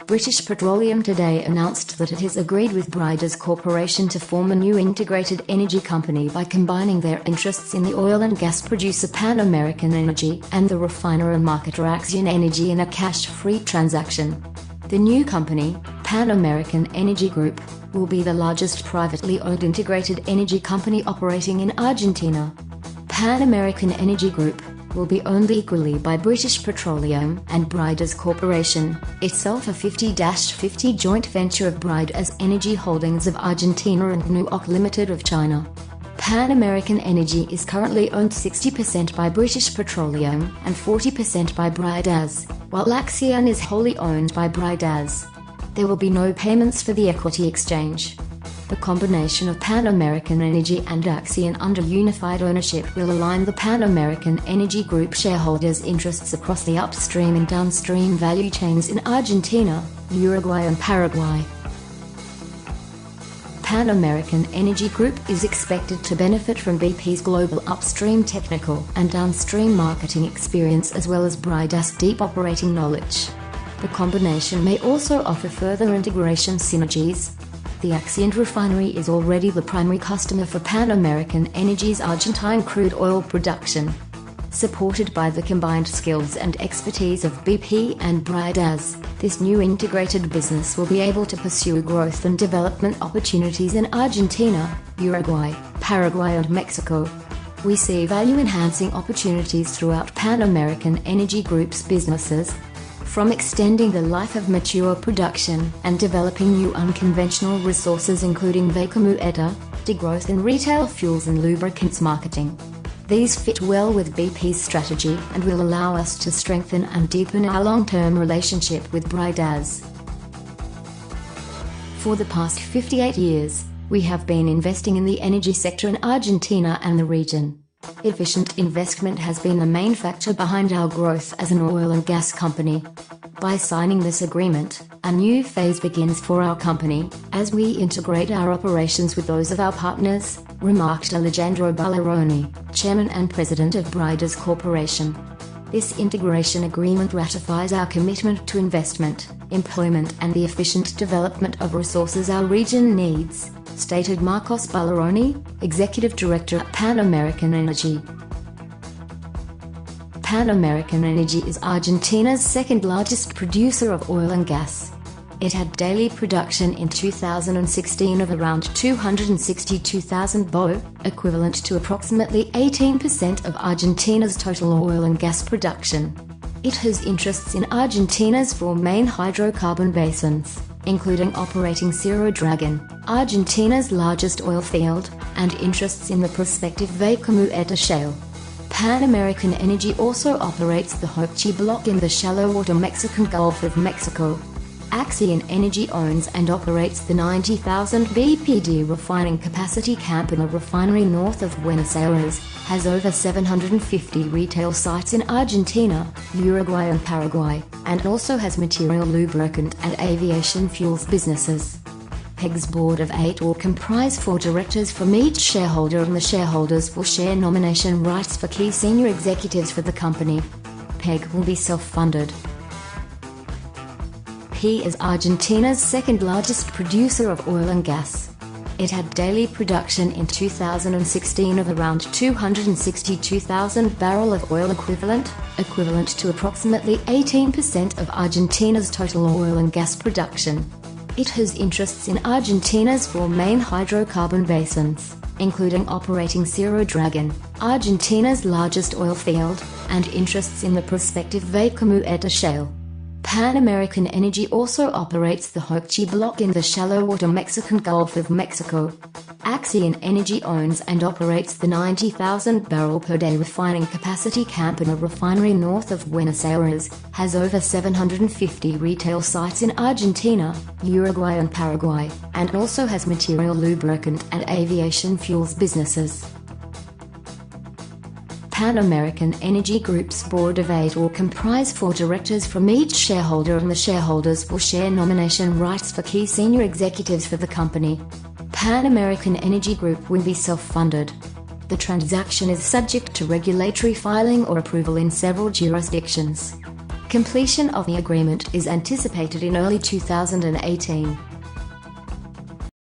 British Petroleum today announced that it has agreed with Bridas Corporation to form a new integrated energy company by combining their interests in the oil and gas producer Pan American Energy and the refiner and marketer Axion Energy in a cash-free transaction. The new company, Pan American Energy Group, will be the largest privately owned integrated energy company operating in Argentina. Pan American Energy Group will be owned equally by British Petroleum and Bridas Corporation, itself a 50-50 joint venture of Bridas Energy Holdings of Argentina and CNOOC Limited of China. Pan American Energy is currently owned 60% by British Petroleum and 40% by Bridas, while Axion is wholly owned by Bridas. There will be no payments for the equity exchange. The combination of Pan American Energy and Axion under unified ownership will align the Pan American Energy Group shareholders' interests across the upstream and downstream value chains in Argentina, Uruguay and Paraguay. Pan American Energy Group is expected to benefit from BP's global upstream technical and downstream marketing experience as well as Bridas' deep operating knowledge. The combination may also offer further integration synergies. The Axion refinery is already the primary customer for Pan American Energy's Argentine crude oil production. Supported by the combined skills and expertise of BP and Bridas, this new integrated business will be able to pursue growth and development opportunities in Argentina, Uruguay, Paraguay and Mexico. We see value-enhancing opportunities throughout Pan American Energy Group's businesses, from extending the life of mature production and developing new unconventional resources including vacuum-to growth in retail fuels and lubricants marketing. These fit well with BP's strategy and will allow us to strengthen and deepen our long-term relationship with Bridas. For the past 58 years, we have been investing in the energy sector in Argentina and the region. Efficient investment has been the main factor behind our growth as an oil and gas company. By signing this agreement, a new phase begins for our company, as we integrate our operations with those of our partners, remarked Alejandro Ballaroni, Chairman and President of Bridas Corporation. This integration agreement ratifies our commitment to investment, employment and the efficient development of resources our region needs, stated Marcos Ballaroni, Executive Director at Pan American Energy. Pan American Energy is Argentina's second-largest producer of oil and gas. It had daily production in 2016 of around 262,000 BO, equivalent to approximately 18% of Argentina's total oil and gas production. It has interests in Argentina's four main hydrocarbon basins, including operating Cerro Dragon, Argentina's largest oil field, and interests in the prospective Vaca-Muerta shale. Pan American Energy also operates the Hochschild block in the shallow water Mexican Gulf of Mexico. Axion Energy owns and operates the 90,000 BPD refining capacity camp in a refinery north of Buenos Aires, has over 750 retail sites in Argentina, Uruguay and Paraguay, and also has material lubricant and aviation fuels businesses. PAEG's board of 8 will comprise 4 directors from each shareholder and the shareholders will share nomination rights for key senior executives for the company. PAEG will be self-funded. PAEG is Argentina's second-largest producer of oil and gas. It had daily production in 2016 of around 262,000 barrels of oil equivalent to approximately 18% of Argentina's total oil and gas production. It has interests in Argentina's four main hydrocarbon basins, including operating Cerro Dragon, Argentina's largest oil field, and interests in the prospective Vaca-Muerta shale. Pan American Energy also operates the Hochschild block in the shallow water Mexican Gulf of Mexico. Axion Energy owns and operates the 90,000 barrel per day refining capacity camp in a refinery north of Buenos Aires, has over 750 retail sites in Argentina, Uruguay and Paraguay, and also has material lubricant and aviation fuels businesses. Pan American Energy Group's board of 8 will comprise 4 directors from each shareholder and the shareholders will share nomination rights for key senior executives for the company. Pan American Energy Group will be self-funded. The transaction is subject to regulatory filing or approval in several jurisdictions. Completion of the agreement is anticipated in early 2018.